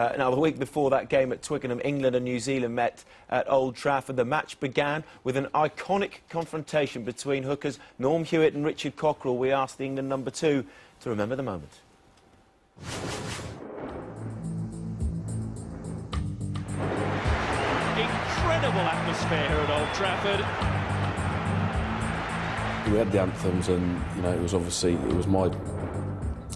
Now, the week before that game at Twickenham, England and New Zealand met at Old Trafford. The match began with an iconic confrontation between hookers Norm Hewitt and Richard Cockerill. We asked the England number 2 to remember the moment. Incredible atmosphere here at Old Trafford. We had the anthems, and you know, it was my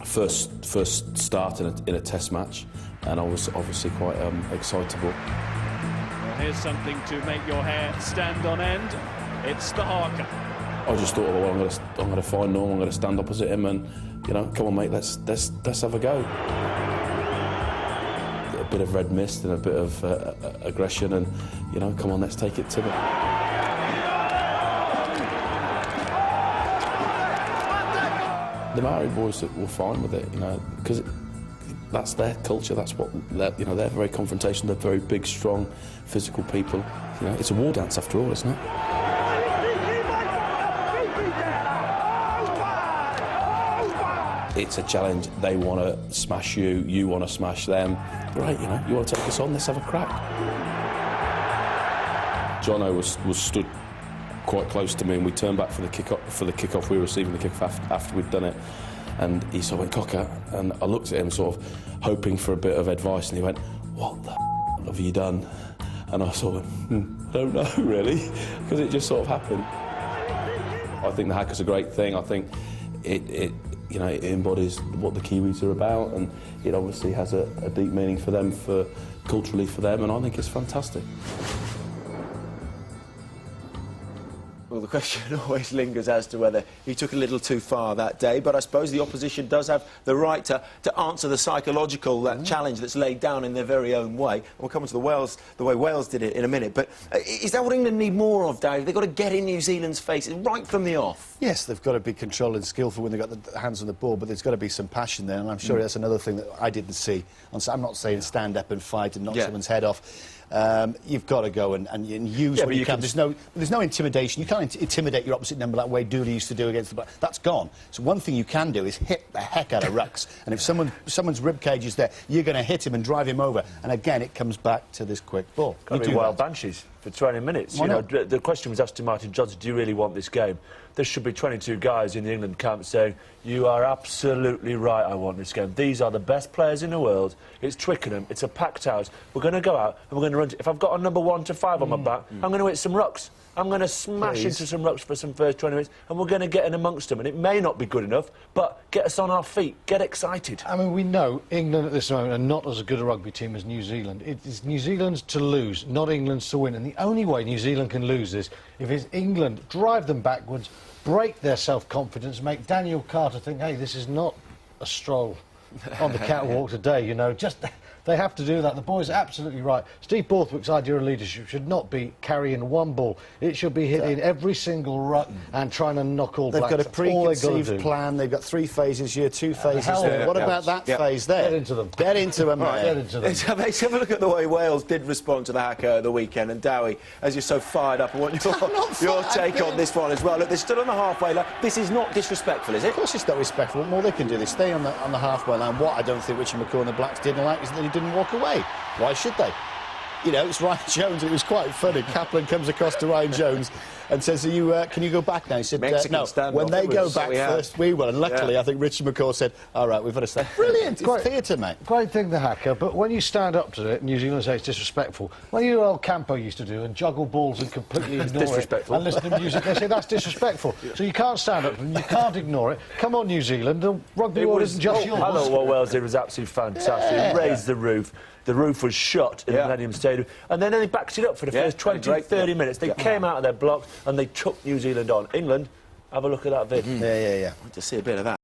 first start in a test match, and I was obviously quite excitable. Well, here's something to make your hair stand on end. It's the Haka. I just thought, well, I'm going to find Norm. I'm going to stand opposite him, and you know, come on, mate, let's have a go. A bit of red mist and a bit of aggression, and you know, come on, let's take it to them. The Maori boys were fine with it, you know, because that's their culture. That's what you know. They're very confrontational. They're very big, strong, physical people. You know, it's a war dance after all, isn't it? It's a challenge. They want to smash you. You want to smash them. Right? You know, you want to take us on? Let's have a crack. Jono was stood quite close to me, and we turned back for the kick-off. We were receiving the kick-off after we'd done it, and he sort of went, "Cocker," and I looked at him sort of hoping for a bit of advice, and he went, "What the have you done?" And I sort of I don't know really, because it just sort of happened. I think the Haka's a great thing. I think it you know, it embodies what the Kiwis are about, and it obviously has a deep meaning for them, culturally for them, and I think it's fantastic. Well, the question always lingers as to whether he took a little too far that day, but I suppose the opposition does have the right to answer the psychological challenge that's laid down in their very own way. We'll come on to the way Wales did it in a minute, but is that what England need more of, Dave? They've got to get in New Zealand's faces right from the off. Yes, they've got to be controlled and skillful when they've got the hands on the ball, but there's got to be some passion there, and I'm sure that's another thing that I didn't see. I'm not saying stand up and fight and knock someone's head off. You've got to go and use what you can. There's no intimidation. You can't intimidate your opposite number that way Dooley used to do against the... That's gone. So one thing you can do is hit the heck out of rucks. And if someone's rib cage is there, you're going to hit him and drive him over. And again, it comes back to this quick ball. Got to be wild banshees for 20 minutes. You know, the question was asked to Martin Johnson, do you really want this game? There should be 22 guys in the England camp saying, you are absolutely right, I want this game. These are the best players in the world. It's Twickenham, it's a packed house. We're going to go out and we're going to run... If I've got a number 1 to 5 on my back, I'm going to hit some rucks. I'm going to smash into some rucks for some first 20 minutes, and we're going to get in amongst them. And it may not be good enough, but get us on our feet, get excited. I mean, we know England at this moment are not as good a rugby team as New Zealand. It is New Zealand's to lose, not England's to win. And the only way New Zealand can lose is if it's England drive them backwards, break their self-confidence, make Daniel Carter think, hey, this is not a stroll on the catwalk today, you know, just... They have to do that. The boys are absolutely right. Steve Borthwick's idea of leadership should not be carrying one ball. It should be hitting every single ruck and trying to knock all Blacks. They've got a preconceived plan. They've got 3 phases here, 2 phases there. What about that phase there? Get into them. Get into them, mate. Get into them. Let's have a look at the way Wales did respond to the Haka at the weekend. And Dowie, as you're so fired up, I want your take on this one as well. Look, they're still on the halfway line. This is not disrespectful, is it? Of course it's not respectful. What more they can do? They stay on the halfway line. What I don't think Richard McCaw and the Blacks didn't like is that he didn't walk away. Why should they? You know, it's Ryan Jones. It was quite funny. Kaplan comes across to Ryan Jones and says, can you go back now? He said, no, when they go back first, we will. And luckily, I think Richard McCaw said, all right, we've got to stay. Brilliant. It's theatre, mate. Great thing, the Haka, but when you stand up to it, New Zealand say it's disrespectful. When you old Campo used to do and juggle balls and completely ignore it and listen to music, they say that's disrespectful. So you can't stand up and you can't ignore it. Come on, New Zealand, the rugby world isn't just yours. I thought what Wales did was absolutely fantastic. It raised the roof. The roof was shut in the Millennium Stadium, and then they backed it up for the first 20, 30 minutes. They came out of their blocks and they took New Zealand on. England, have a look at that vid. I want to see a bit of that.